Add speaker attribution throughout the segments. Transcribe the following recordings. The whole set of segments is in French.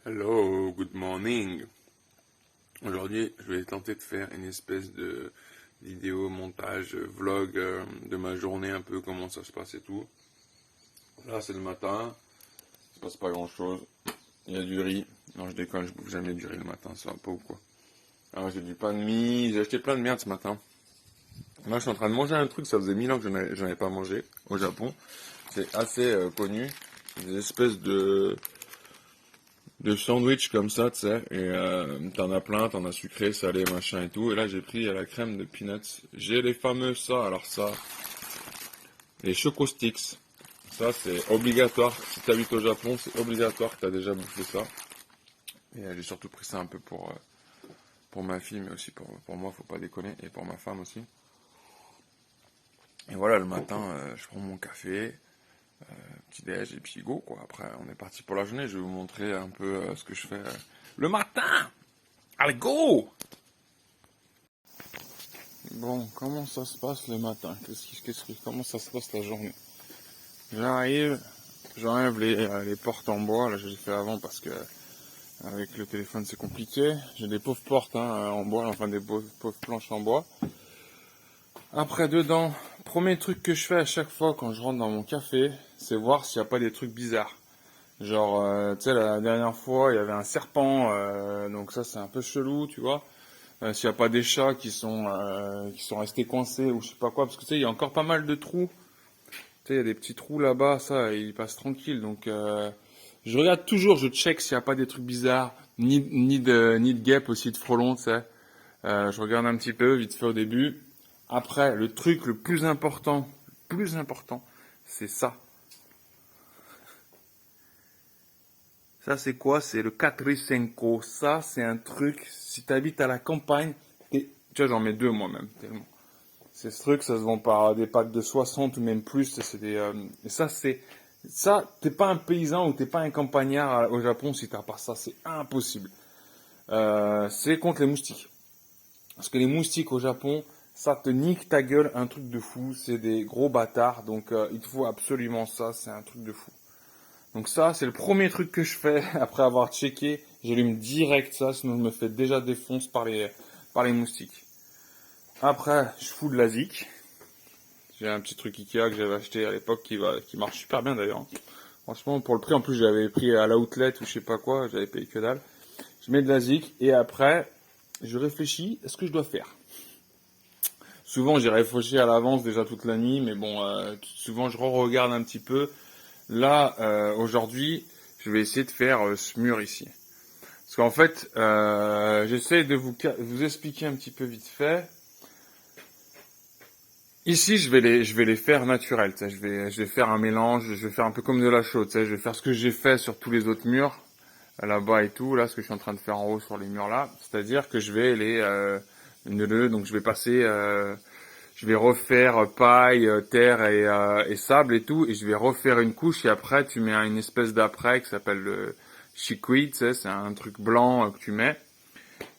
Speaker 1: Hello, good morning. Aujourd'hui, je vais tenter de faire une espèce de vidéo, montage, vlog de ma journée, un peu comment ça se passe et tout. Là, c'est le matin, il se passe pas grand chose. Il y a du riz. Non, je déconne, je bouffe jamais du riz le matin, ça va pas ou quoi. Alors, j'ai du pain de mie, j'ai acheté plein de merde ce matin. Là, je suis en train de manger un truc, ça faisait 1000 ans que j'en avais pas mangé au Japon. C'est assez connu. Des espèces de sandwich comme ça, tu sais, et t'en as plein, t'en as sucré, salé, machin et tout, et là j'ai pris la crème de peanuts, j'ai les fameux ça, les Choco Sticks, ça c'est obligatoire, si t'habites au Japon, c'est obligatoire que t'as déjà bouffé ça, et j'ai surtout pris ça un peu pour ma fille, mais aussi pour moi, faut pas déconner, et pour ma femme aussi. Et voilà, le matin, je prends mon café, petit déj, et puis go, quoi, après on est parti pour la journée, je vais vous montrer un peu ce que je fais le matin. Allez, go! Bon, comment ça se passe le matin? Comment ça se passe la journée? J'enlève les portes en bois, là je l'ai fait avant parce que avec le téléphone c'est compliqué. J'ai des pauvres portes en bois, enfin des pauvres planches en bois. Après dedans, premier truc que je fais à chaque fois quand je rentre dans mon café, c'est voir s'il n'y a pas des trucs bizarres. Genre, tu sais, la dernière fois, il y avait un serpent, donc ça c'est un peu chelou, tu vois. S'il n'y a pas des chats qui sont restés coincés ou je sais pas quoi, parce que tu sais, il y a encore pas mal de trous. Tu sais, il y a des petits trous là-bas, ça, ils passent tranquille. Donc, je regarde toujours, je check s'il n'y a pas des trucs bizarres, ni de guêpes aussi, de frelons, tu sais. Je regarde un petit peu, vite fait au début. Après, le truc le plus important, c'est ça. Ça, c'est quoi? C'est le Katrisenko. Ça, c'est un truc, si tu habites à la campagne, tu vois, j'en mets deux moi-même, tellement. C'est ce truc, ça se vend par des packs de 60 ou même plus. Et ça, t'es pas un paysan ou t'es pas un campagnard au Japon si t'as pas ça. C'est impossible. C'est contre les moustiques. Parce que les moustiques au Japon, ça te nique ta gueule, un truc de fou. C'est des gros bâtards. Donc, il te faut absolument ça. C'est un truc de fou. Donc ça, c'est le premier truc que je fais après avoir checké. J'allume direct ça, sinon je me fais déjà défoncer par les moustiques. Après, je fous de la zik. J'ai un petit truc Ikea que j'avais acheté à l'époque qui marche super bien d'ailleurs. Franchement, pour le prix, en plus, j'avais pris à l'outlet ou je sais pas quoi, j'avais payé que dalle. Je mets de la zik et après, je réfléchis à ce que je dois faire. Souvent, j'ai réfléchi à l'avance déjà toute la nuit, mais bon, souvent je re-regarde un petit peu. Là, aujourd'hui, je vais essayer de faire ce mur ici. Parce qu'en fait, j'essaie de vous expliquer un petit peu vite fait. Ici, je vais les faire naturels. Tu sais, je vais faire un mélange. Je vais faire un peu comme de la chaux. Tu sais, je vais faire ce que j'ai fait sur tous les autres murs, là-bas et tout. Là, ce que je suis en train de faire en haut sur les murs là. C'est-à-dire que je vais donc je vais passer, je vais refaire paille, terre et sable et tout. Et je vais refaire une couche. Et après, tu mets une espèce d'après qui s'appelle le shikui. Tu sais, c'est un truc blanc que tu mets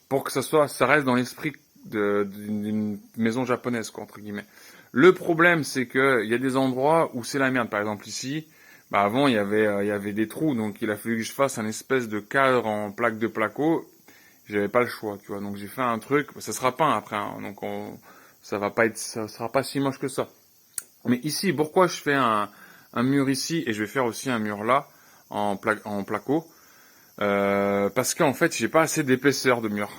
Speaker 1: pour que ça reste dans l'esprit d'une maison japonaise, quoi, entre guillemets. Le problème, c'est que il y a des endroits où c'est la merde. Par exemple ici, bah avant il y avait des trous, donc il a fallu que je fasse un espèce de cadre en plaque de placo. J'avais pas le choix, tu vois. Donc j'ai fait un truc, ça sera peint après, hein, donc ça sera pas si moche que ça. Mais ici, pourquoi je fais un mur ici et je vais faire aussi un mur là en placo? Parce qu'en fait, j'ai pas assez d'épaisseur de mur.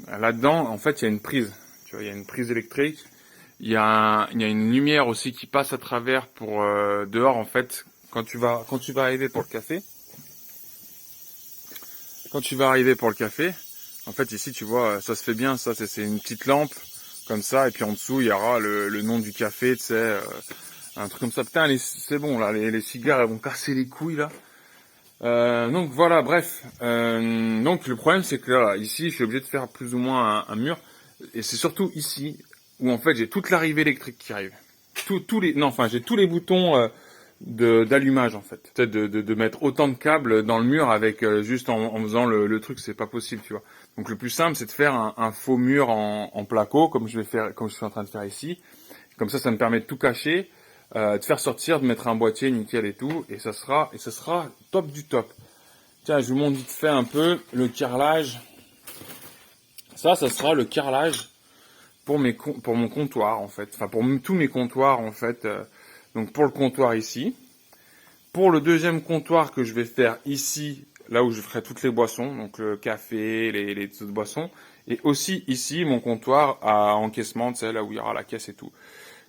Speaker 1: Là-dedans, en fait, il y a une prise. Tu vois, il y a une prise électrique. Il y a une lumière aussi qui passe à travers pour dehors, en fait. Quand tu vas arriver pour le café, en fait, ici, tu vois, ça se fait bien. Ça, c'est une petite lampe comme ça, et puis en dessous, il y aura le nom du café, tu sais, un truc comme ça. Putain, c'est bon là, les cigares, elles vont casser les couilles là. Donc voilà, bref. Donc le problème c'est que là, ici, je suis obligé de faire plus ou moins un mur, et c'est surtout ici où en fait j'ai toute l'arrivée électrique qui arrive. J'ai tous les boutons d'allumage en fait. Peut-être de mettre autant de câbles dans le mur avec juste en faisant le truc, c'est pas possible, tu vois. Donc le plus simple c'est de faire un faux mur en placo comme comme je suis en train de faire ici. Comme ça me permet de tout cacher, de faire sortir, de mettre un boîtier nickel et tout, et ça sera top du top. Tiens, je vous montre vite fait un peu le carrelage. Ça sera le carrelage pour mon comptoir en fait. Enfin, pour tous mes comptoirs en fait. Donc pour le comptoir ici. Pour le deuxième comptoir que je vais faire ici, là où je ferai toutes les boissons, donc le café, les autres boissons. Et aussi ici, mon comptoir à encaissement, tu sais, là où il y aura la caisse et tout.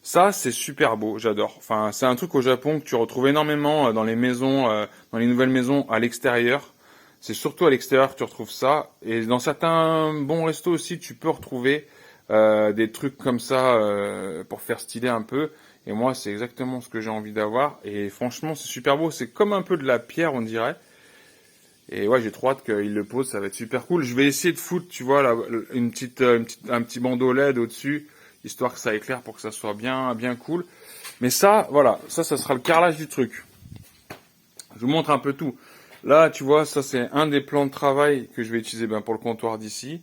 Speaker 1: Ça, c'est super beau, j'adore. Enfin, c'est un truc au Japon que tu retrouves énormément dans les maisons, dans les nouvelles maisons à l'extérieur. C'est surtout à l'extérieur que tu retrouves ça. Et dans certains bons restos aussi, tu peux retrouver des trucs comme ça pour faire styler un peu. Et moi, c'est exactement ce que j'ai envie d'avoir. Et franchement, c'est super beau. C'est comme un peu de la pierre, on dirait. Et ouais, j'ai trop hâte qu'il le pose. Ça va être super cool. Je vais essayer de foutre, tu vois, là, un petit bandeau LED au-dessus, histoire que ça éclaire pour que ça soit bien cool. Mais ça, voilà, ça sera le carrelage du truc. Je vous montre un peu tout. Là, tu vois, ça c'est un des plans de travail que je vais utiliser pour le comptoir d'ici.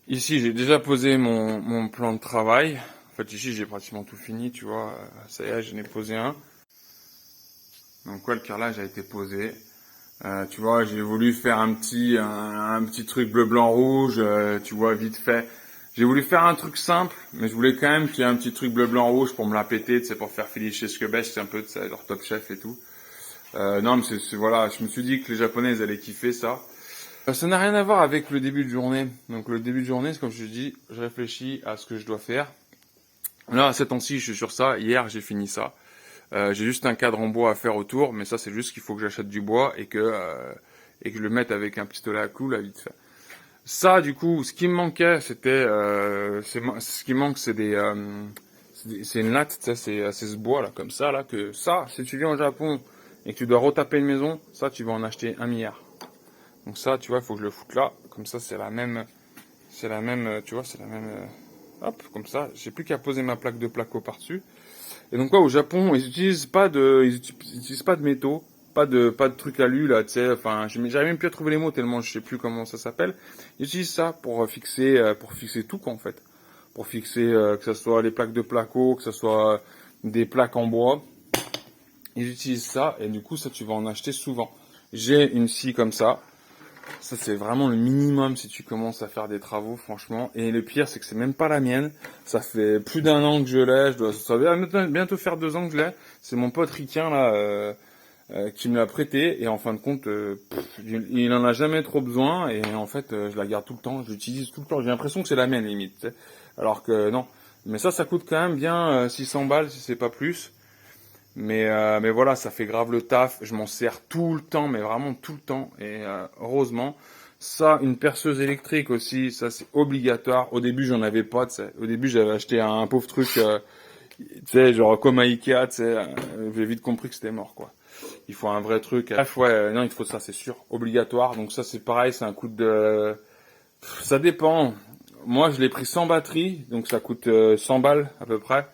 Speaker 1: Ici, j'ai déjà posé mon plan de travail. En fait, ici, j'ai pratiquement tout fini, tu vois. Ça y est, j'en ai posé un. Donc, ouais, le carrelage a été posé. Tu vois, j'ai voulu faire un petit truc bleu, blanc, rouge, tu vois, vite fait. J'ai voulu faire un truc simple, mais je voulais quand même qu'il y ait un petit truc bleu, blanc, rouge pour me la péter, tu sais, pour faire filer chez Skebech, c'est un peu, tu sais, leur Top Chef et tout. Non, mais voilà, je me suis dit que les Japonais, ils allaient kiffer ça. Ça n'a rien à voir avec le début de journée. Donc le début de journée, c'est comme je dis, je réfléchis à ce que je dois faire. Là, à ce temps-ci, je suis sur ça. Hier, j'ai fini ça. J'ai juste un cadre en bois à faire autour, mais ça, c'est juste qu'il faut que j'achète du bois et que je le mette avec un pistolet à clous, là, vite fait. Ça, du coup, ce qui me manquait, ce qui manque, c'est une latte, tu sais, c'est ce bois là, comme ça, là, que ça, si tu viens au Japon et que tu dois retaper une maison, ça, tu vas en acheter 1 milliard. Donc ça, tu vois, il faut que je le foute là, comme ça, c'est la même, tu vois, c'est la même, hop, comme ça. J'ai plus qu'à poser ma plaque de placo par-dessus. Et donc, quoi, au Japon, ils utilisent pas de métaux, pas de trucs alu, là, tu sais, enfin, j'arrive même plus à trouver les mots tellement je sais plus comment ça s'appelle. Ils utilisent ça pour fixer tout, quoi, en fait. Pour fixer, que ce soit les plaques de placo, que ce soit des plaques en bois. Ils utilisent ça, et du coup, ça, tu vas en acheter souvent. J'ai une scie comme ça. Ça, c'est vraiment le minimum si tu commences à faire des travaux, franchement. Et le pire, c'est que c'est même pas la mienne. Ça fait plus d'1 an que je l'ai. Ça va bientôt faire 2 ans que je l'ai. C'est mon pote ricain, là, qui me l'a prêté. Et en fin de compte, il en a jamais trop besoin. Et en fait, je la garde tout le temps. Je l'utilise tout le temps. J'ai l'impression que c'est la mienne, limite. Tu sais. Alors que non. Mais ça coûte quand même bien 600 balles, si c'est pas plus. Mais voilà, ça fait grave le taf. Je m'en sers tout le temps, mais vraiment tout le temps. Et heureusement, ça, une perceuse électrique aussi, ça c'est obligatoire. Au début, j'en avais pas. Tu sais. Au début, j'avais acheté un pauvre truc, tu sais, genre comme à Ikea. Tu sais, j'ai vite compris que c'était mort, quoi. Il faut un vrai truc. Bref, ouais, non, il faut ça, c'est sûr, obligatoire. Donc ça, c'est pareil, c'est un coût de. Ça dépend. Moi, je l'ai pris sans batterie, donc ça coûte 100 balles à peu près.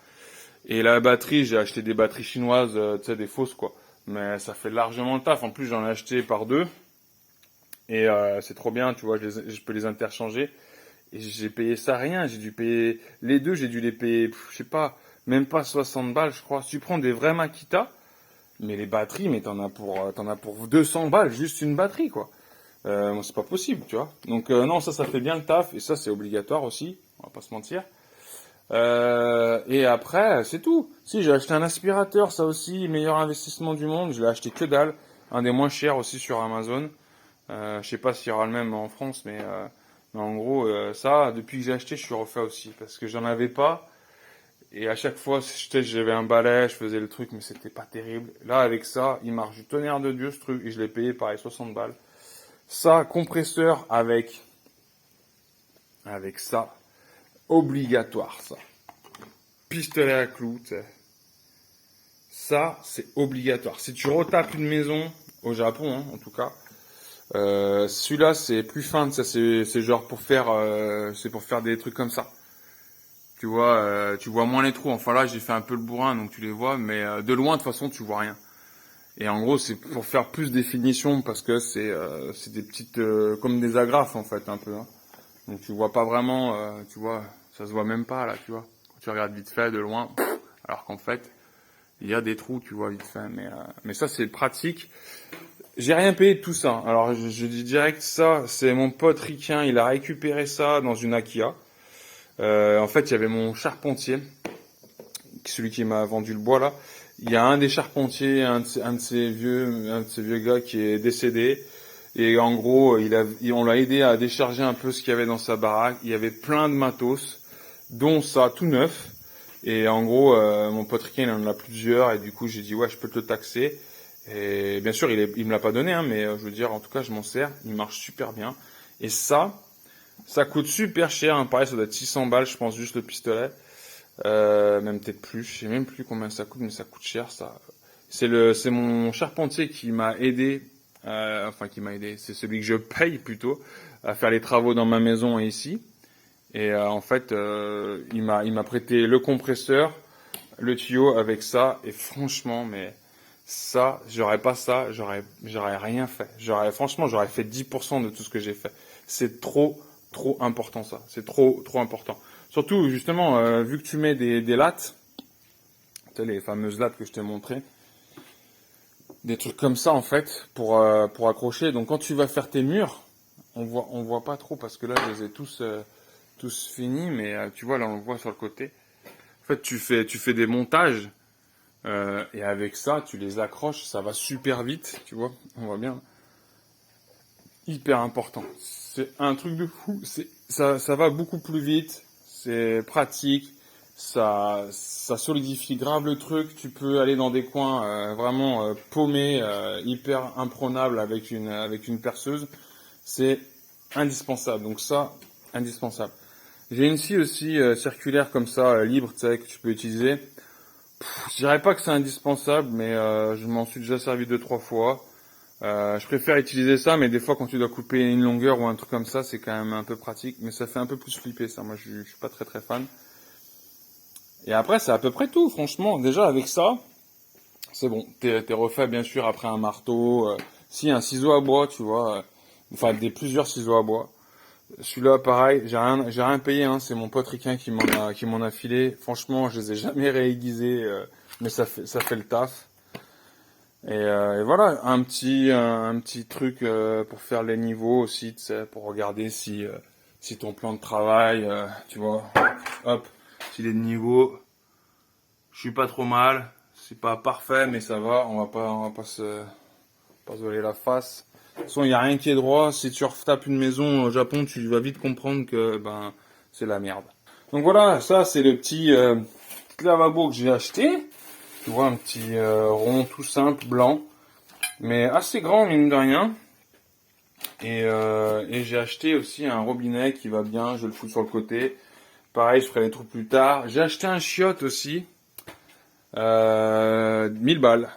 Speaker 1: Et la batterie, j'ai acheté des batteries chinoises, tu sais, des fausses, quoi. Mais ça fait largement le taf. En plus, j'en ai acheté par deux. Et c'est trop bien, tu vois, je peux les interchanger. Et j'ai payé ça rien. J'ai dû payer les deux, j'ai dû les payer, je sais pas, même pas 60 balles, je crois. Si tu prends des vrais Makita, mais les batteries, mais t'en as pour 200 balles, juste une batterie, quoi. Moi, c'est pas possible, tu vois. Donc non, ça fait bien le taf. Et ça, c'est obligatoire aussi. On va pas se mentir. Et après, c'est tout. Si, j'ai acheté un aspirateur, ça aussi, meilleur investissement du monde. Je l'ai acheté que dalle. Un des moins chers aussi sur Amazon. Je sais pas s'il y aura le même en France, mais en gros, ça, depuis que j'ai acheté, je suis refait aussi. Parce que j'en avais pas. Et à chaque fois, j'avais un balai, je faisais le truc, mais c'était pas terrible. Là, avec ça, il marche du tonnerre de Dieu, ce truc. Et je l'ai payé, pareil, 60 balles. Ça, compresseur avec ça. Obligatoire, ça. Pistolet à clous, tu sais. Ça, c'est obligatoire. Si tu retapes une maison, au Japon, hein, en tout cas, celui-là, c'est plus fin, ça, c'est genre c'est pour faire des trucs comme ça. Tu vois moins les trous. Enfin là, j'ai fait un peu le bourrin, donc tu les vois, mais de loin, de toute façon, tu vois rien. Et en gros, c'est pour faire plus définition, parce que c'est des petites, comme des agrafes, en fait, un peu, hein. Donc tu vois pas vraiment, tu vois, ça se voit même pas, là, tu vois. Quand tu regardes vite fait, de loin, alors qu'en fait, il y a des trous, tu vois, vite fait. Mais ça, c'est pratique. J'ai rien payé de tout ça. Alors je dis direct ça, c'est mon pote ricain, il a récupéré ça dans une Akia. En fait, il y avait mon charpentier, celui qui m'a vendu le bois là. Il y a un des charpentiers, un de ces vieux gars qui est décédé. Et en gros, on l'a aidé à décharger un peu ce qu'il y avait dans sa baraque. Il y avait plein de matos, dont ça, tout neuf. Et en gros, mon pote ricain, il en a plusieurs. Et du coup, j'ai dit, ouais, je peux te le taxer. Et bien sûr, il me l'a pas donné, hein, mais je veux dire, en tout cas, je m'en sers. Il marche super bien. Et ça coûte super cher. Hein, pareil, ça doit être 600 balles, je pense, juste le pistolet. Même peut-être plus. Je sais même plus combien ça coûte, mais ça coûte cher. Ça, c'est mon charpentier qui m'a aidé. Enfin, qui m'a aidé. C'est celui que je paye plutôt à faire les travaux dans ma maison et ici. Et en fait, il m'a prêté le compresseur, le tuyau avec ça. Et franchement, mais ça, j'aurais pas ça, j'aurais rien fait. Franchement, j'aurais fait 10% de tout ce que j'ai fait. C'est trop important ça. C'est trop important. Surtout, justement, vu que tu mets des lattes, tu sais, les fameuses lattes que je t'ai montrées, des trucs comme ça en fait pour accrocher. Donc quand tu vas faire tes murs, on voit pas trop parce que là je les ai tous finis, mais tu vois là on le voit sur le côté. En fait tu fais des montages et avec ça tu les accroches, ça va super vite, tu vois. On voit bien. Hyper important. C'est un truc de fou. Ça va beaucoup plus vite. C'est pratique. Ça solidifie grave le truc. Tu peux aller dans des coins vraiment paumés, hyper imprenables avec une perceuse. C'est indispensable. Donc ça, indispensable. J'ai une scie aussi circulaire comme ça, libre, tu sais, que tu peux utiliser. Je dirais pas que c'est indispensable, mais je m'en suis déjà servi 2-3 fois. Je préfère utiliser ça, mais des fois quand tu dois couper une longueur ou un truc comme ça, c'est quand même un peu pratique, mais ça fait un peu plus flipper ça. Moi, je suis pas très fan. Et après, c'est à peu près tout, franchement. Déjà avec ça, c'est bon. T'es refait bien sûr après un marteau, si un ciseau à bois, tu vois, enfin des plusieurs ciseaux à bois. Celui-là, pareil, j'ai rien payé, hein. C'est mon pote ricain qui m'en a filé. Franchement, je les ai jamais réaiguisés, mais ça fait le taf. Et voilà, un petit truc pour faire les niveaux aussi, tu sais, pour regarder si ton plan de travail, tu vois, hop, s'il est de niveau, je suis pas trop mal, c'est pas parfait, mais ça va, on va pas se voiler la face. De toute façon, il y a rien qui est droit. Si tu retapes une maison au Japon, tu vas vite comprendre que ben c'est la merde. Donc voilà, ça c'est le petit lavabo que j'ai acheté. Tu vois, un petit rond tout simple, blanc, mais assez grand, mine de rien. Et j'ai acheté aussi un robinet qui va bien, je le fous sur le côté. Pareil, je ferai les trous plus tard. J'ai acheté un chiotte aussi. 1000 balles.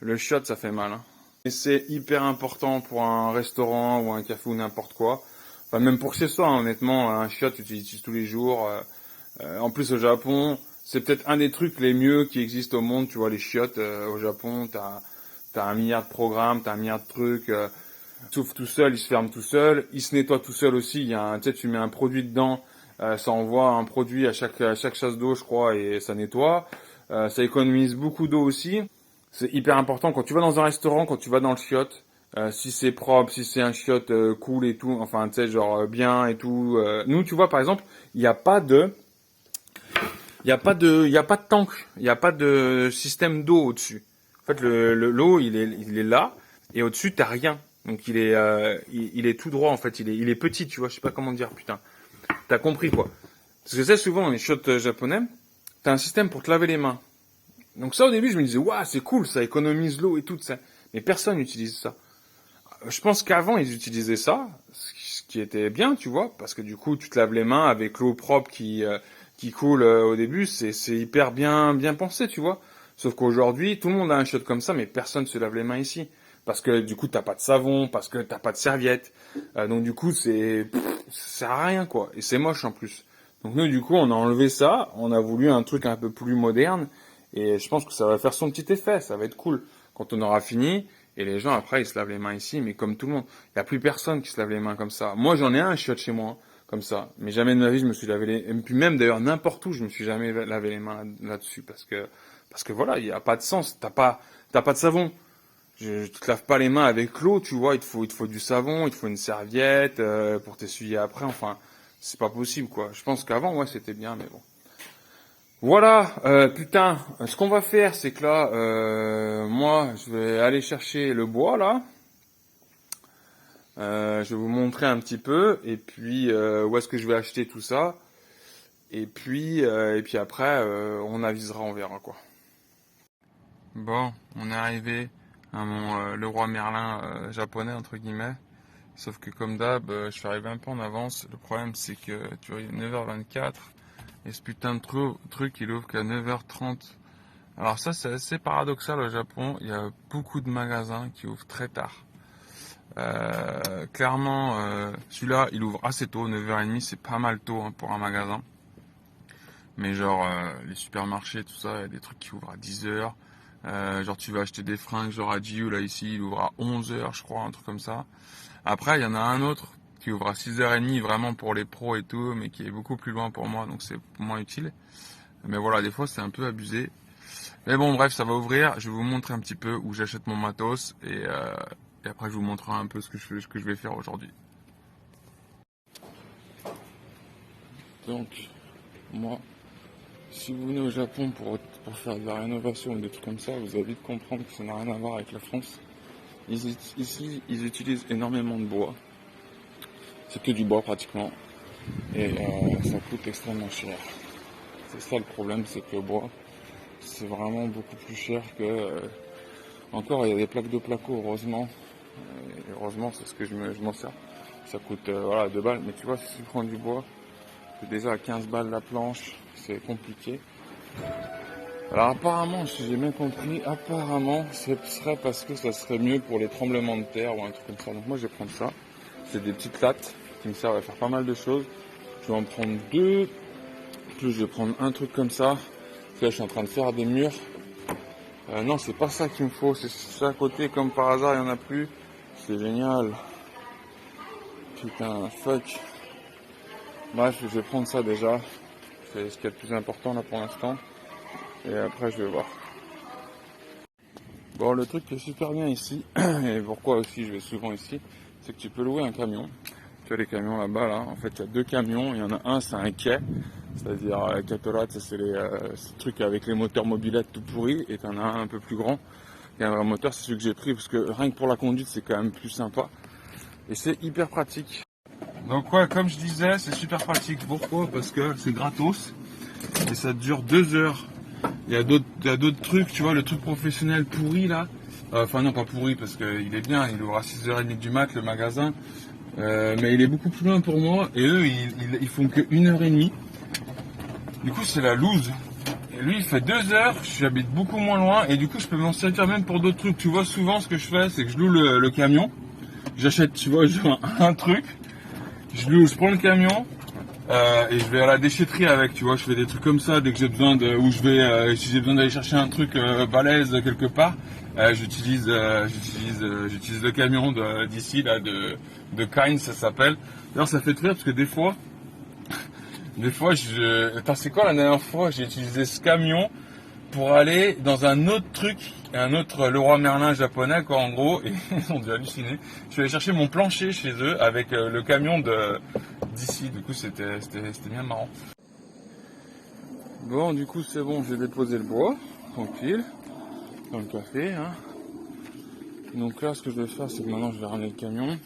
Speaker 1: Le chiotte, ça fait mal. Hein. Et c'est hyper important pour un restaurant ou un café ou n'importe quoi. Enfin, même pour chez soi, hein, honnêtement, un chiotte, tu l'utilises tous les jours. En plus, au Japon, c'est peut-être un des trucs les mieux qui existent au monde. Tu vois, les chiottes au Japon, t'as un milliard de programmes, t'as un milliard de trucs. S'ouvre tout seul, il se ferme tout seul, il se nettoie tout seul aussi. Il y a tu sais, tu mets un produit dedans, ça envoie un produit à chaque chasse d'eau, je crois, et ça nettoie. Ça économise beaucoup d'eau aussi. C'est hyper important quand tu vas dans un restaurant, quand tu vas dans le chiotte. Si c'est propre, si c'est un chiotte cool et tout, enfin tu sais genre bien et tout. Nous, tu vois par exemple, il n'y a pas de il y a pas de tank, il n'y a pas de système d'eau au-dessus. En fait, l'eau, il est là, et au-dessus, t'as rien. Donc, il est tout droit, en fait. Il est petit, tu vois. Je sais pas comment dire, putain. T'as compris, quoi. Parce que c'est souvent, dans les shots japonais, t'as un système pour te laver les mains. Donc ça, au début, je me disais, waouh, c'est cool, ça économise l'eau et tout ça. Mais personne n'utilise ça. Je pense qu'avant, ils utilisaient ça, ce qui était bien, tu vois, parce que du coup, tu te laves les mains avec l'eau propre qui coule au début, c'est hyper bien pensé, tu vois. Sauf qu'aujourd'hui, tout le monde a un shot comme ça, mais personne se lave les mains ici. Parce que du coup, t'as pas de savon, parce que t'as pas de serviette. Donc du coup, ça sert à rien, quoi. Et c'est moche en plus. Donc nous, du coup, on a enlevé ça, on a voulu un truc un peu plus moderne, et je pense que ça va faire son petit effet, ça va être cool. Quand on aura fini, et les gens, après, ils se lavent les mains ici, mais comme tout le monde. Il n'y a plus personne qui se lave les mains comme ça. Moi, j'en ai un chiotte chez moi, comme ça. Mais jamais de ma vie, je me suis lavé les... Et puis même, d'ailleurs, n'importe où, je me suis jamais lavé les mains là-dessus. Parce que voilà, il n'y a pas de sens. T'as pas de savon. Tu te laves pas les mains avec l'eau, tu vois, il te faut du savon, il te faut une serviette pour t'essuyer après, enfin, c'est pas possible, quoi. Je pense qu'avant, ouais, c'était bien, mais bon. Voilà, putain, ce qu'on va faire, c'est que là, moi, je vais aller chercher le bois, là. Je vais vous montrer un petit peu, et puis où est-ce que je vais acheter tout ça. Et puis après, on avisera, on verra, quoi. Bon, on est arrivé à mon Leroy Merlin japonais, entre guillemets. Sauf que comme d'hab, je suis arrivé un peu en avance. Le problème, c'est que, tu vois, il est 9h24. Et ce putain de truc, il ouvre qu'à 9h30. Alors ça, c'est assez paradoxal au Japon. Il y a beaucoup de magasins qui ouvrent très tard. Clairement, celui-là, il ouvre assez tôt, 9h30. C'est pas mal tôt hein, pour un magasin. Mais genre, les supermarchés, tout ça, il y a des trucs qui ouvrent à 10h. Genre, tu vas acheter des fringues, genre à Jiu, là, ici, il ouvre à 11h, je crois, un truc comme ça. Après, il y en a un autre qui ouvre à 6h30 vraiment pour les pros et tout, mais qui est beaucoup plus loin pour moi, donc c'est moins utile. Mais voilà, des fois c'est un peu abusé. Mais bon, bref, ça va ouvrir. Je vais vous montrer un petit peu où j'achète mon matos et après je vous montrerai un peu ce que je vais faire aujourd'hui. Donc, moi, si vous venez au Japon pour faire de la rénovation ou des trucs comme ça, vous allez vite comprendre que ça n'a rien à voir avec la France. Ici, ils utilisent énormément de bois. C'est que du bois pratiquement. Et ça coûte extrêmement cher. C'est ça le problème, c'est que le bois, c'est vraiment beaucoup plus cher que... encore, il y a des plaques de placo, heureusement. Et heureusement, c'est ce que je m'en sers. Ça coûte voilà, 2 balles. Mais tu vois, si tu prends du bois, c'est déjà à 15 balles la planche. C'est compliqué. Alors apparemment, si j'ai bien compris, apparemment, ce serait parce que ça serait mieux pour les tremblements de terre ou un truc comme ça. Donc moi, je vais prendre ça. C'est des petites lattes qui me servent à faire pas mal de choses. Je vais en prendre 2. Plus je vais prendre un truc comme ça. Là, je suis en train de faire des murs. Non, c'est pas ça qu'il me faut. C'est ça à côté, comme par hasard, il n'y en a plus. C'est génial. Putain, fuck. Bref, je vais prendre ça déjà. C'est ce qui est le plus important là pour l'instant. Et après, je vais voir. Bon, le truc qui est super bien ici, et pourquoi aussi je vais souvent ici, c'est que tu peux louer un camion. Tu vois les camions là-bas, là. En fait, il y a 2 camions. Il y en a un, c'est un quai. C'est-à-dire, Catorat, c'est les trucs avec les moteurs mobilettes tout pourris. Et t'en as un peu plus grand. Il y a un vrai moteur, c'est celui que j'ai pris, parce que rien que pour la conduite, c'est quand même plus sympa. Et c'est hyper pratique. Donc ouais, comme je disais, c'est super pratique. Pourquoi ? Parce que c'est gratos. Et ça dure 2 heures. Il y a d'autres trucs, tu vois, le truc professionnel pourri là. Enfin non, pas pourri, parce qu'il est bien, il ouvre à 6h30 du mat, le magasin. Mais il est beaucoup plus loin pour moi. Et eux, ils font que 1h30. Du coup, c'est la loose. Et lui, il fait 2 heures, j'habite beaucoup moins loin. Et du coup, je peux m'en servir même pour d'autres trucs. Tu vois, souvent, ce que je fais, c'est que je loue le camion. J'achète, tu vois, genre un truc. Je prends le camion. Et je vais à la déchetterie avec, tu vois, je fais des trucs comme ça dès que j'ai besoin si j'ai besoin d'aller chercher un truc balèze quelque part, j'utilise le camion d'ici là de Kind, ça s'appelle. D'ailleurs, ça fait très rire parce que des fois, attends, c'est quoi la dernière fois j'ai utilisé ce camion pour aller dans un autre truc, un autre Leroy Merlin japonais quoi en gros, et ils ont dû halluciner. Je suis allé chercher mon plancher chez eux avec le camion d'ici, du coup c'était bien marrant. Bon, du coup c'est bon, j'ai déposé le bois, tranquille, dans le café. Hein. Donc là ce que je vais faire, c'est que maintenant je vais ramener le camion.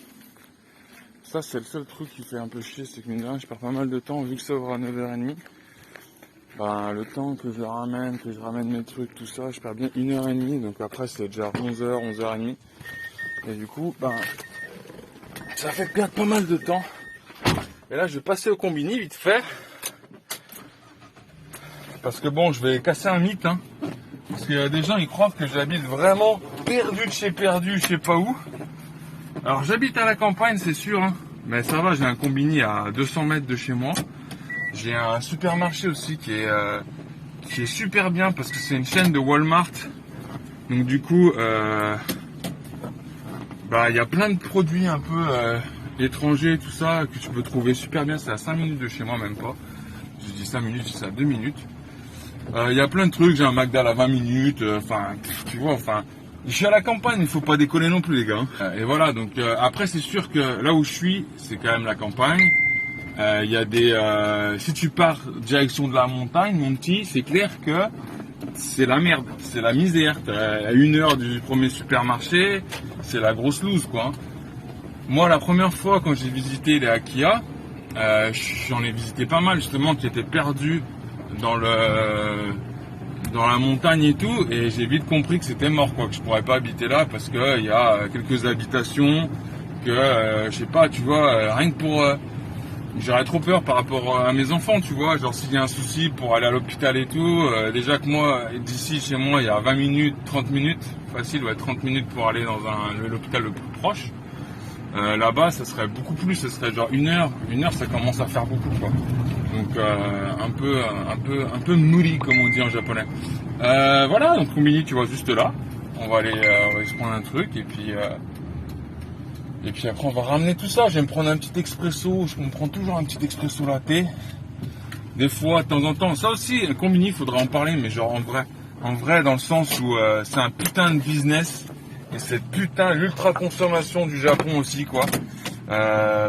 Speaker 1: Ça c'est le seul truc qui fait un peu chier, c'est que mine de rien, je perds pas mal de temps vu que ça ouvre à 9h30. Ben, le temps que je ramène mes trucs, tout ça, je perds bien 1h30, donc après c'est déjà 11h, 11h30. Et du coup, ben, ça fait perdre pas mal de temps. Et là, je vais passer au combini vite fait. Parce que bon, je vais casser un mythe, hein. Parce qu'il y a des gens, ils croient que j'habite vraiment perdu de chez perdu, je sais pas où. Alors j'habite à la campagne, c'est sûr, hein. Mais ça va, j'ai un combini à 200 mètres de chez moi. J'ai un supermarché aussi qui est super bien parce que c'est une chaîne de Walmart. Donc du coup, il y a plein de produits un peu étrangers, tout ça, que tu peux trouver super bien. C'est à 5 minutes de chez moi, même pas. Je dis 5 minutes, c'est à 2 minutes. Il y a plein de trucs, j'ai un McDonald's à 20 minutes. Tu vois, Je suis à la campagne, il faut pas déconner non plus les gars. Et voilà, donc après c'est sûr que là où je suis, c'est quand même la campagne. Il y a des, si tu pars direction de la montagne, mon petit, c'est clair que c'est la merde, c'est la misère. T'es à 1 heure du premier supermarché, c'est la grosse loose quoi. Moi, la première fois quand j'ai visité les Akia, j'en ai visité pas mal justement qui étaient perdus dans dans la montagne et tout, et j'ai vite compris que c'était mort quoi, que je pourrais pas habiter là parce que il y a quelques habitations que je sais pas, tu vois, rien que pour j'aurais trop peur par rapport à mes enfants, tu vois, genre s'il y a un souci pour aller à l'hôpital et tout, déjà que moi d'ici chez moi il y a 20 minutes, 30 minutes, facile, ouais, 30 minutes pour aller dans l'hôpital le plus proche. Là-bas, ça serait beaucoup plus, ça serait genre 1 heure. 1 heure, ça commence à faire beaucoup, quoi. Donc un peu moody, comme on dit en japonais. Voilà, donc Combini, tu vois, juste là. On va aller se prendre un truc et puis après on va ramener tout ça. Je vais me prendre un petit expresso. Je me prends toujours un petit expresso latte. Des fois, de temps en temps. Ça aussi, Combini, il faudra en parler, mais genre en vrai, dans le sens où c'est un putain de business. Et cette putain l'ultra consommation du Japon aussi quoi.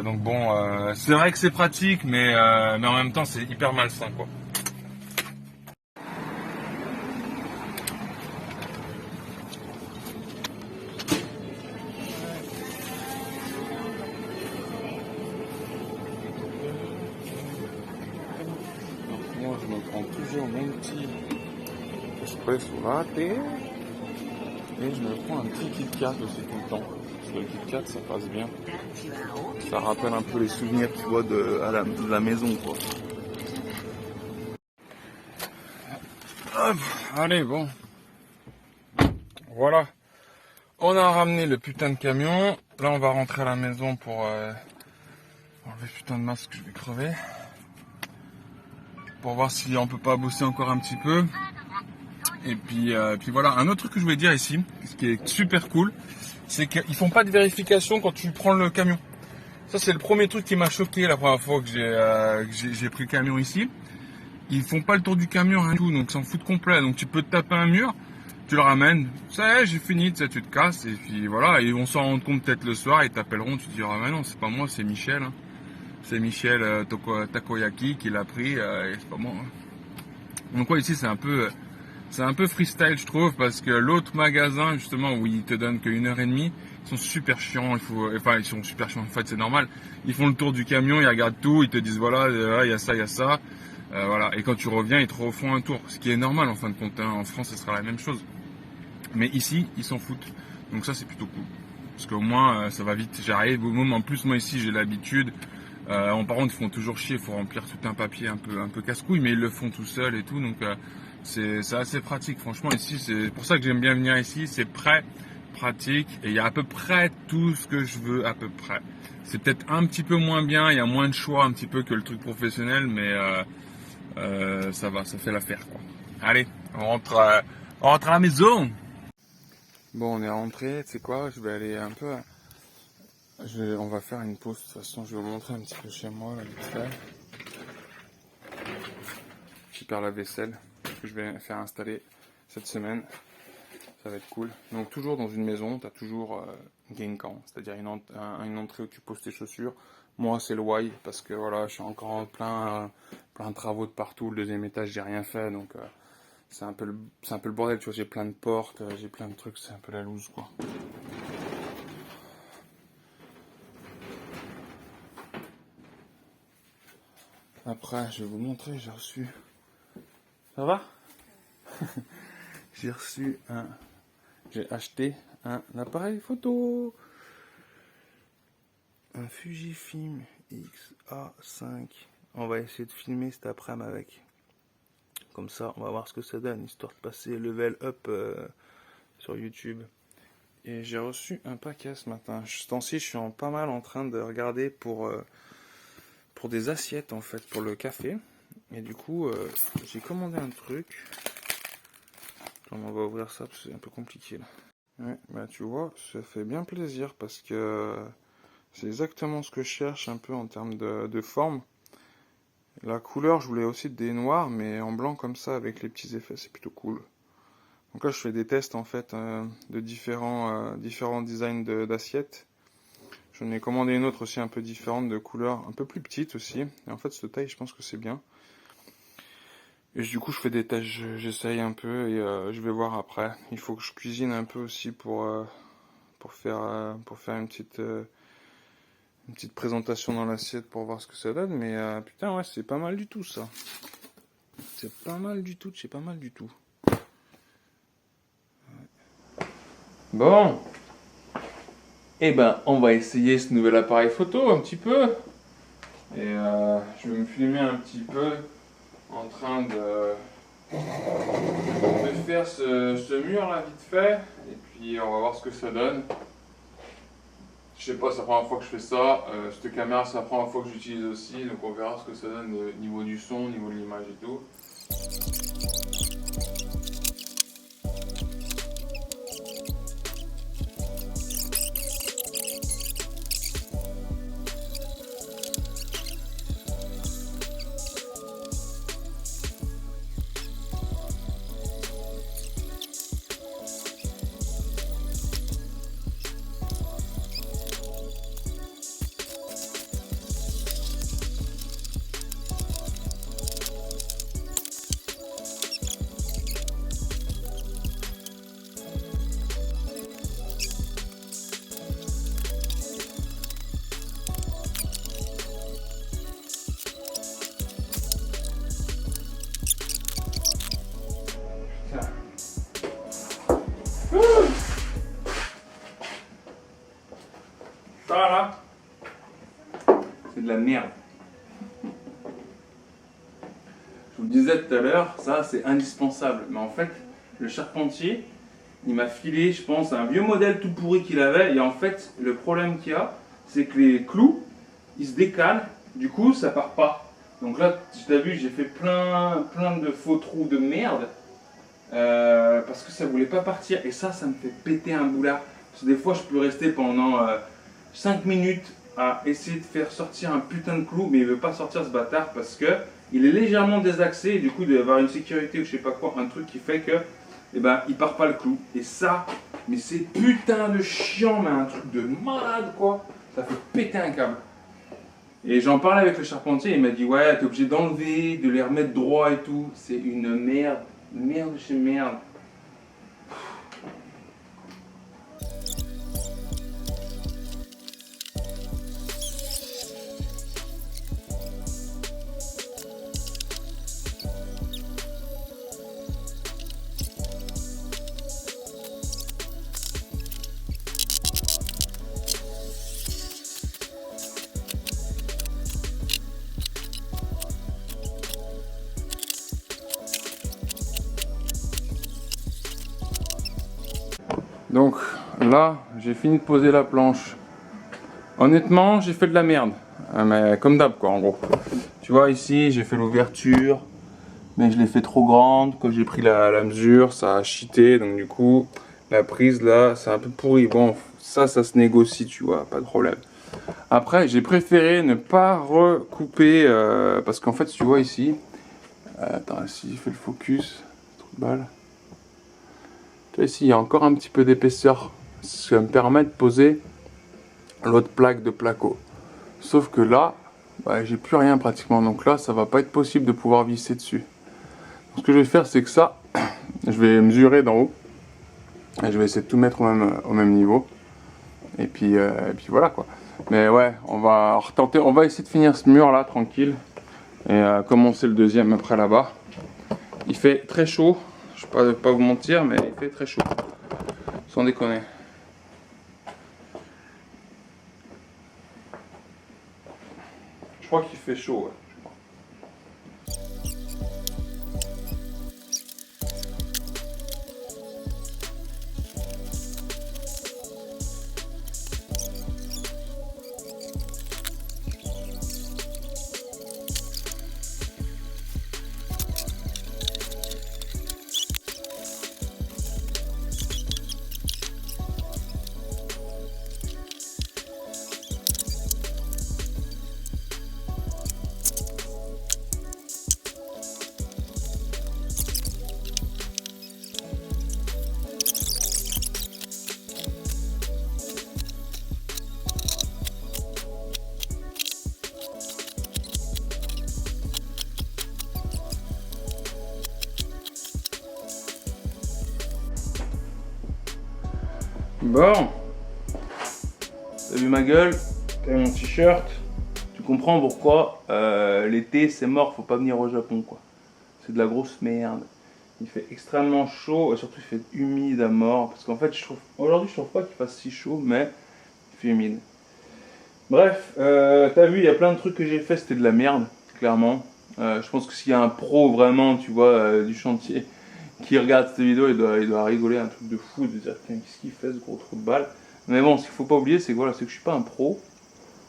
Speaker 1: Donc bon, c'est vrai que c'est pratique, mais en même temps c'est hyper malsain quoi. Donc moi je me prends toujours mon petit espresso latte et je me prends un petit Kit Kat aussi tout le temps. Parce que le Kit Kat ça passe bien. Ça rappelle un peu les souvenirs tu vois de la maison quoi. Hop, allez bon. Voilà. On a ramené le putain de camion. Là, on va rentrer à la maison pour enlever le putain de masque, je vais crever. Pour voir si on peut pas bosser encore un petit peu. Et puis voilà. Un autre truc que je voulais dire ici, ce qui est super cool, c'est qu'ils font pas de vérification quand tu prends le camion. Ça, c'est le premier truc qui m'a choqué la première fois que j'ai pris le camion ici. Ils font pas le tour du camion, rien du tout, donc s'en foutent complet. Donc tu peux te taper un mur. Tu le ramènes, ça y est, j'ai fini, tu te casses, et puis voilà, ils vont s'en rendre compte peut-être le soir, ils t'appelleront, tu te diras, mais non, c'est pas moi, c'est Michel, hein. C'est Michel Takoyaki qui l'a pris, et c'est pas moi. Hein. Donc ouais, ici c'est un peu freestyle, je trouve, parce que l'autre magasin, justement, où ils te donnent que 1 heure et demie, ils sont super chiants, ils sont super chiants, en fait, c'est normal. Ils font le tour du camion, ils regardent tout, ils te disent, voilà, il y a ça, il y a ça. Voilà, et quand tu reviens, ils te refont un tour, ce qui est normal en fin de compte, hein. En France, ce sera la même chose. Mais ici, ils s'en foutent. Donc ça, c'est plutôt cool. Parce qu'au moins, ça va vite. J'arrive au moment. En plus, moi ici, j'ai l'habitude. Par contre, ils font toujours chier. Il faut remplir tout un papier un peu casse-couille, mais ils le font tout seuls et tout. Donc c'est assez pratique. Franchement, ici, c'est pour ça que j'aime bien venir ici. C'est prêt, pratique, et il y a à peu près tout ce que je veux à peu près. C'est peut-être un petit peu moins bien. Il y a moins de choix un petit peu que le truc professionnel, mais ça va, ça fait l'affaire quoi. Allez, on rentre à la maison. Bon, on est rentré, tu sais quoi, je vais aller un peu... on va faire une pause, de toute façon, je vais vous montrer un petit peu chez moi, là, vite fait. J'ai perdu la vaisselle, que je vais faire installer cette semaine. Ça va être cool. Donc toujours dans une maison, tu as toujours genkan, c'est-à-dire une entrée où tu poses tes chaussures. Moi, c'est le why, parce que voilà, je suis encore en plein de travaux de partout. Le deuxième étage, j'ai rien fait, donc... c'est un peu le bordel, tu vois, j'ai plein de portes, j'ai plein de trucs, c'est un peu la loose, quoi. Après, je vais vous montrer, Ça va? J'ai acheté un appareil photo. Un Fujifilm X-A5. On va essayer de filmer cet après-midi avec. Comme ça, on va voir ce que ça donne, histoire de passer level up sur YouTube. Et j'ai reçu un paquet ce matin. Ce temps-ci, je suis pas mal en train de regarder pour des assiettes, en fait, pour le café. Et du coup, j'ai commandé un truc. On va ouvrir ça, parce que c'est un peu compliqué, là. Ouais, bah tu vois, ça fait bien plaisir, parce que c'est exactement ce que je cherche, un peu en termes de forme. La couleur, je voulais aussi des noirs, mais en blanc comme ça, avec les petits effets, c'est plutôt cool. Donc là, je fais des tests en fait de différents designs d'assiettes. J'en ai commandé une autre aussi un peu différente, de couleur un peu plus petite aussi. Et en fait, cette taille, je pense que c'est bien. Et du coup, je fais des tests, j'essaye un peu et je vais voir après. Il faut que je cuisine un peu aussi pour faire une petite présentation dans l'assiette pour voir ce que ça donne. Mais putain, ouais, c'est pas mal du tout ça. C'est pas mal du tout, c'est pas mal du tout. Bon. Eh ben, on va essayer ce nouvel appareil photo un petit peu. Et je vais me filmer un petit peu en train de faire ce mur là vite fait. Et puis on va voir ce que ça donne. Je sais pas, c'est la première fois que je fais ça. Cette caméra, c'est la première fois que j'utilise aussi. Donc on verra ce que ça donne au niveau du son, au niveau de l'image et tout. Ça là, c'est de la merde. Je vous le disais tout à l'heure, ça c'est indispensable. Mais en fait, le charpentier, il m'a filé, je pense, un vieux modèle tout pourri qu'il avait. Et en fait, le problème qu'il y a, c'est que les clous, ils se décalent. Du coup, ça part pas. Donc là, tu as vu, j'ai fait plein de faux trous de merde. Parce que ça voulait pas partir. Et ça me fait péter un boulard. Parce que des fois, je peux rester pendant 5 minutes à essayer de faire sortir un putain de clou, mais il veut pas sortir ce bâtard parce que il est légèrement désaxé et du coup il doit y avoir une sécurité ou je sais pas quoi, un truc qui fait que eh ben, il part pas le clou. Et ça, mais c'est putain de chiant, mais un truc de malade quoi. Ça fait péter un câble. Et j'en parlais avec le charpentier, il m'a dit ouais, t'es obligé d'enlever, de les remettre droit et tout. C'est une merde, merde chez merde. Donc là, j'ai fini de poser la planche. Honnêtement, j'ai fait de la merde. Mais comme d'hab quoi, en gros. Tu vois ici, j'ai fait l'ouverture, mais je l'ai fait trop grande. Quand j'ai pris la mesure, ça a cheaté. Donc du coup, la prise là, c'est un peu pourri. Bon, ça se négocie, tu vois, pas de problème. Après, j'ai préféré ne pas recouper parce qu'en fait, tu vois ici, attends, si je fais le focus, trou de balle. Tu vois ici, il y a encore un petit peu d'épaisseur. Ça me permet de poser l'autre plaque de placo. Sauf que là, bah, j'ai plus rien pratiquement. Donc là, ça va pas être possible de pouvoir visser dessus. Donc, ce que je vais faire, c'est que ça, je vais mesurer d'en haut. Et je vais essayer de tout mettre au même niveau. Et puis voilà quoi. Mais ouais, on va retenter. On va essayer de finir ce mur là tranquille. Et commencer le deuxième après là-bas. Il fait très chaud. Je ne vais pas vous mentir, mais il fait très chaud. Sans déconner. Je crois qu'il fait chaud, ouais. Bon. T'as vu ma gueule? T'as vu mon t-shirt? Tu comprends pourquoi l'été c'est mort, faut pas venir au Japon quoi. C'est de la grosse merde. Il fait extrêmement chaud et surtout il fait humide à mort. Parce qu'en fait aujourd'hui je trouve pas qu'il fasse si chaud mais il fait humide. Bref, t'as vu il y a plein de trucs que j'ai fait, c'était de la merde, clairement. Je pense que s'il y a un pro vraiment, tu vois, du chantier qui regarde cette vidéo, il doit rigoler un truc de fou, de dire qu'est-ce qu'il fait ce gros trou de balle. Mais bon, ce qu'il faut pas oublier, c'est que voilà, c'est que je suis pas un pro.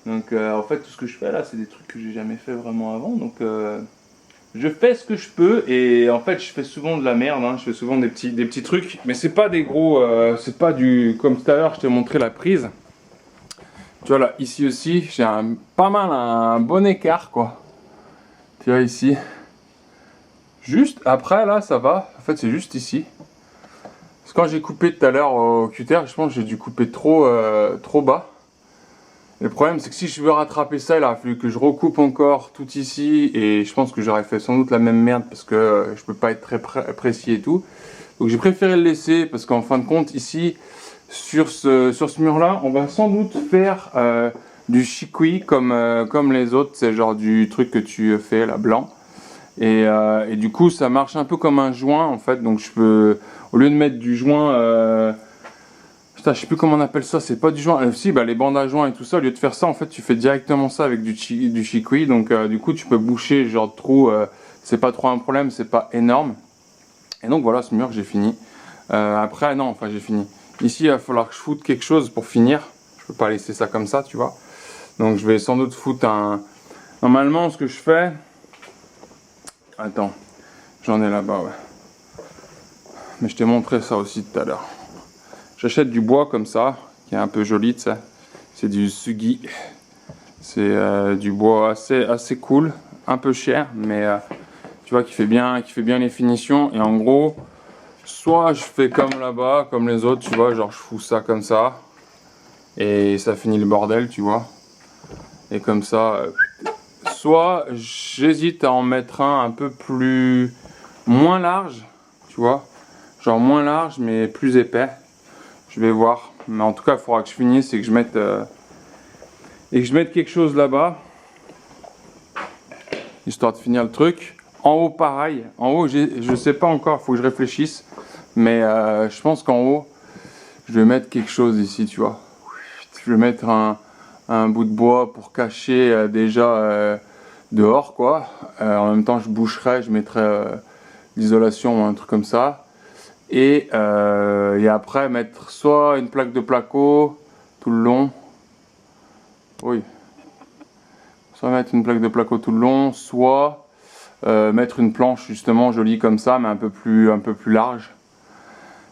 Speaker 1: Donc en fait, tout ce que je fais là, c'est des trucs que j'ai jamais fait vraiment avant. Donc je fais ce que je peux et en fait, je fais souvent de la merde. Hein. Je fais souvent des petits trucs, mais c'est pas des gros, c'est pas du comme tout à l'heure, je t'ai montré la prise. Tu vois là, ici aussi, j'ai pas mal un bon écart quoi. Tu vois ici. Juste après là, ça va. En fait, c'est juste ici. Parce que quand j'ai coupé tout à l'heure au cutter, je pense que j'ai dû couper trop bas. Le problème c'est que si je veux rattraper ça, il a fallu que je recoupe encore tout ici et je pense que j'aurais fait sans doute la même merde parce que je peux pas être très précis et tout. Donc j'ai préféré le laisser parce qu'en fin de compte ici sur ce mur là, on va sans doute faire du shikui comme les autres, c'est genre du truc que tu fais là blanc. Et du coup ça marche un peu comme un joint en fait, donc je peux, au lieu de mettre du joint putain, je sais plus comment on appelle ça, c'est pas du joint. Si, bah les bandes à joint et tout ça, au lieu de faire ça, en fait, tu fais directement ça avec du shikui. Donc, du coup, tu peux boucher ce genre de trou. C'est pas trop un problème, c'est pas énorme. Et donc, voilà, ce mur, j'ai fini. Après, non, enfin, j'ai fini. Ici, il va falloir que je foute quelque chose pour finir. Je peux pas laisser ça comme ça, tu vois. Donc, je vais sans doute foutre un. Normalement, ce que je fais. Attends, j'en ai là-bas, ouais. Mais je t'ai montré ça aussi tout à l'heure. J'achète du bois comme ça, qui est un peu joli, tu sais. C'est du sugi. C'est du bois assez cool, un peu cher, mais tu vois qui fait bien les finitions. Et en gros, soit je fais comme là-bas, comme les autres, tu vois, genre je fous ça comme ça, et ça finit le bordel, tu vois. Et comme ça, soit j'hésite à en mettre un peu plus moins large, tu vois, genre moins large mais plus épais. Je vais voir, mais en tout cas, il faudra que je finisse et que je mette quelque chose là-bas, histoire de finir le truc. En haut, pareil. En haut, je sais pas encore, il faut que je réfléchisse, mais je pense qu'en haut, je vais mettre quelque chose ici, tu vois. Je vais mettre un bout de bois pour cacher déjà dehors, quoi. En même temps, je boucherai, je mettrai l'isolation ou un truc comme ça. Et après mettre soit une plaque de placo tout le long, oui, soit mettre une plaque de placo tout le long, soit mettre une planche justement jolie comme ça mais un peu plus large.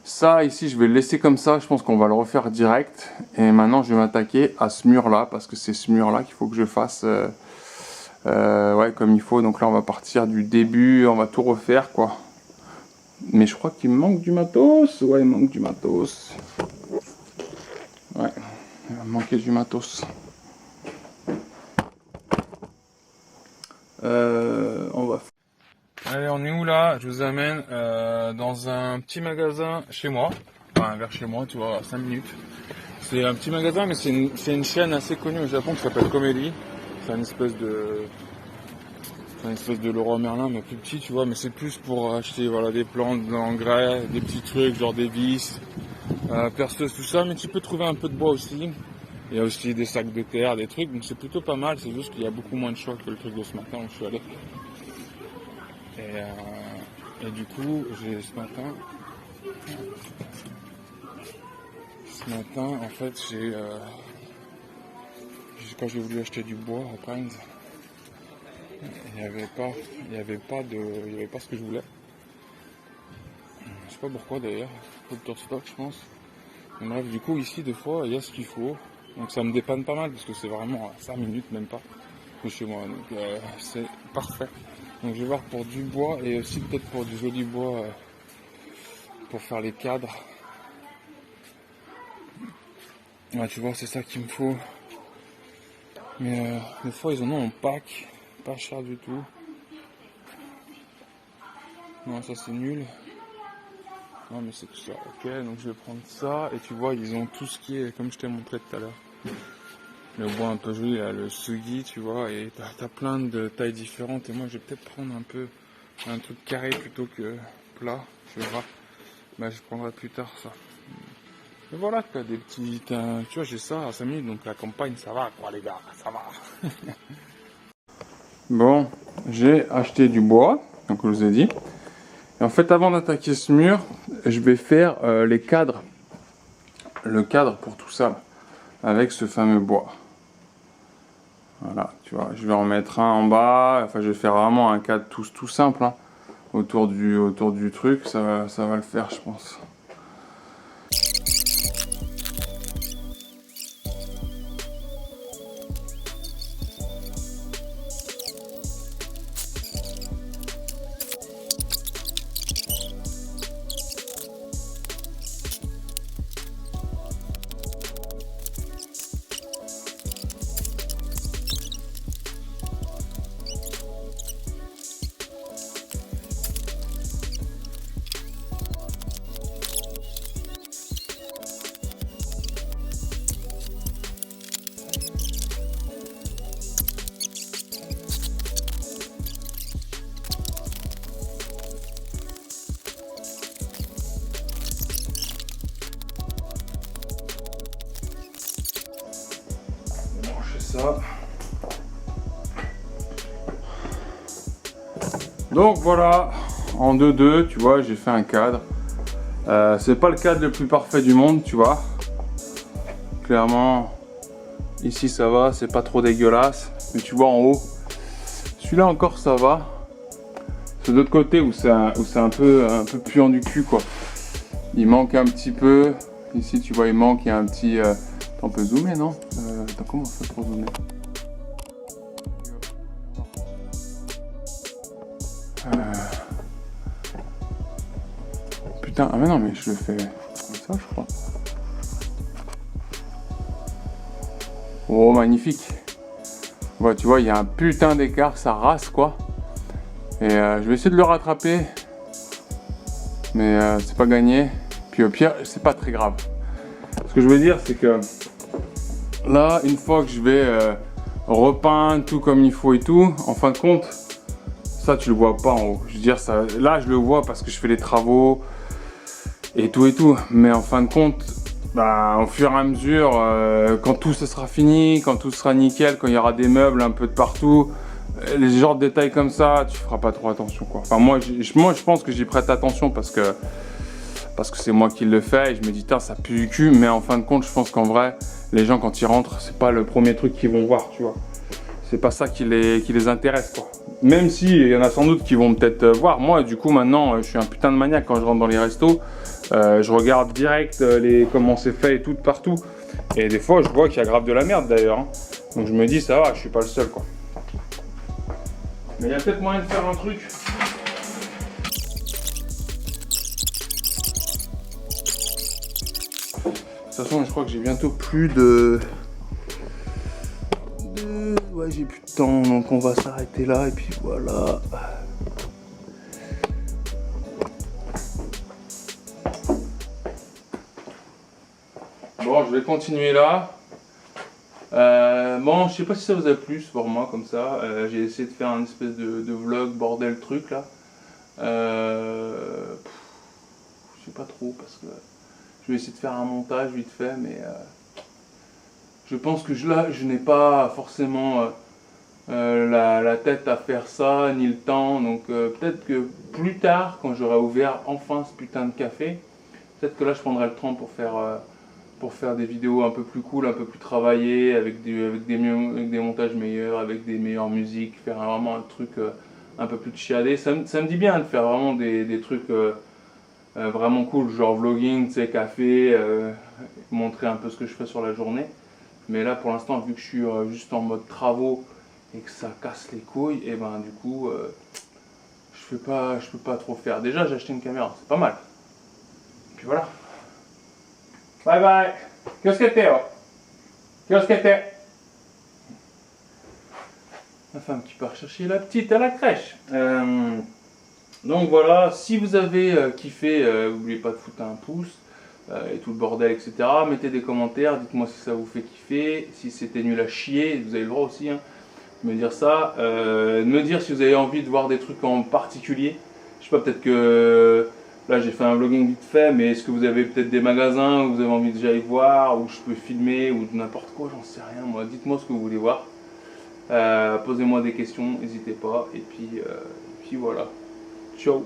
Speaker 1: Ça ici je vais le laisser comme ça, je pense qu'on va le refaire direct. Et maintenant je vais m'attaquer à ce mur là parce que c'est ce mur là qu'il faut que je fasse ouais, comme il faut. Donc là on va partir du début, on va tout refaire quoi. Mais je crois qu'il me manque du matos. Ouais, il manque du matos. Ouais, il va me manquer du matos. On va. Allez, on est où là? Je vous amène dans un petit magasin chez moi. Enfin, vers chez moi, tu vois, à 5 minutes. C'est un petit magasin, mais c'est une chaîne assez connue au Japon qui s'appelle Comedy. C'est une espèce de Leroy Merlin, mais plus petit, tu vois. Mais c'est plus pour acheter voilà, des plantes, de l'engrais, des petits trucs, genre des vis, perceuse, tout ça. Mais tu peux trouver un peu de bois aussi. Il y a aussi des sacs de terre, des trucs. Donc c'est plutôt pas mal. C'est juste qu'il y a beaucoup moins de choix que le truc de ce matin où je suis allé. Et du coup, ce matin, en fait, quand j'ai voulu acheter du bois à Pines, il n'y avait pas ce que je voulais. Je sais pas pourquoi d'ailleurs, faut de stock je pense. Mais bref, du coup ici des fois il y a ce qu'il faut, donc ça me dépanne pas mal parce que c'est vraiment à 5 minutes même pas de chez moi, donc c'est parfait. Donc je vais voir pour du bois et aussi peut-être pour du joli bois pour faire les cadres. Ouais, tu vois, c'est ça qu'il me faut. Mais des fois ils en ont en pack, pas cher du tout. Non, ça c'est nul. Non mais c'est tout ça, ok, donc je vais prendre ça, et tu vois, ils ont tout ce qui est, comme je t'ai montré tout à l'heure. Le bois un peu joli, là, le sugi, tu vois, et t'as plein de tailles différentes, et moi je vais peut-être prendre un peu un truc carré plutôt que plat, tu verras. Bah je prendrai plus tard ça. Et voilà quoi, des petits, tu vois, j'ai ça à 5 minutes, donc la campagne ça va quoi les gars, ça va. Bon, j'ai acheté du bois, donc je vous ai dit. Et en fait, avant d'attaquer ce mur, je vais faire les cadres. Le cadre pour tout ça, avec ce fameux bois. Voilà, tu vois, je vais en mettre un en bas. Enfin, je vais faire vraiment un cadre tout simple, hein, autour du truc. Ça va le faire, je pense. Ça. Donc voilà, en 2-2, tu vois, j'ai fait un cadre. C'est pas le cadre le plus parfait du monde, tu vois. Clairement, ici ça va, c'est pas trop dégueulasse. Mais tu vois en haut, celui-là encore ça va. C'est de l'autre côté où c'est un peu puant du cul quoi. Il manque un petit peu. Ici tu vois il manque, il y a un petit... on peut zoomer non attends, comment on fait pour zoomer? Putain, ah mais non mais je le fais comme ça je crois. Oh magnifique. Ouais, tu vois il y a un putain d'écart, ça rase quoi. Et je vais essayer de le rattraper. Mais c'est pas gagné. Puis au pire c'est pas très grave. Ce que je veux dire c'est que là une fois que je vais repeindre tout comme il faut et tout, en fin de compte ça tu le vois pas en haut. Je veux dire ça, là je le vois parce que je fais les travaux et tout, mais en fin de compte, bah, au fur et à mesure, quand tout ce sera fini, quand tout sera nickel, quand il y aura des meubles un peu de partout, les genres de détails comme ça, tu feras pas trop attention quoi. Enfin moi je pense que j'y prête attention parce que c'est moi qui le fais et je me dis ça pue du cul, mais en fin de compte je pense qu'en vrai les gens quand ils rentrent c'est pas le premier truc qu'ils vont voir, tu vois. C'est pas ça qui les intéresse quoi. Même si il y en a sans doute qui vont peut-être voir. Moi du coup maintenant je suis un putain de maniaque quand je rentre dans les restos. Je regarde direct comment c'est fait et tout de partout. Et des fois je vois qu'il y a grave de la merde d'ailleurs. Hein. Donc je me dis ça va, je suis pas le seul quoi. Mais il y a peut-être moyen de faire un truc. De toute façon je crois que j'ai bientôt plus de... Ouais j'ai plus de temps donc on va s'arrêter là et puis voilà. Bon je vais continuer là. Bon je sais pas si ça vous a plu ce format comme ça. J'ai essayé de faire un espèce de vlog bordel truc là. Je sais pas trop parce que je vais essayer de faire un montage vite fait mais je pense que là je n'ai pas forcément la tête à faire ça ni le temps donc peut-être que plus tard quand j'aurai ouvert enfin ce putain de café, peut-être que là je prendrai le temps pour faire des vidéos un peu plus cool, un peu plus travaillées avec des montages meilleurs, avec des meilleures musiques, faire vraiment un truc un peu plus chiadé. Ça me dit bien de faire vraiment des trucs vraiment cool, genre vlogging, tu sais, café, montrer un peu ce que je fais sur la journée. Mais là, pour l'instant, vu que je suis juste en mode travaux et que ça casse les couilles, et ben du coup, je peux pas trop faire. Déjà, j'ai acheté une caméra, c'est pas mal. Et puis voilà. Bye bye. Qu'est-ce que t'es, oh? Qu'est-ce que t'es? Ma femme qui part chercher la petite à la crèche. Donc voilà, si vous avez kiffé, n'oubliez pas de foutre un pouce et tout le bordel, etc. Mettez des commentaires, dites-moi si ça vous fait kiffer, si c'était nul à chier, vous avez le droit aussi hein, de me dire ça. De me dire si vous avez envie de voir des trucs en particulier. Je sais pas, peut-être que là j'ai fait un vlogging vite fait, mais est-ce que vous avez peut-être des magasins où vous avez envie que j'aille voir, où je peux filmer, ou n'importe quoi, j'en sais rien moi. Dites-moi ce que vous voulez voir. Posez-moi des questions, n'hésitez pas. Et puis voilà. Ciao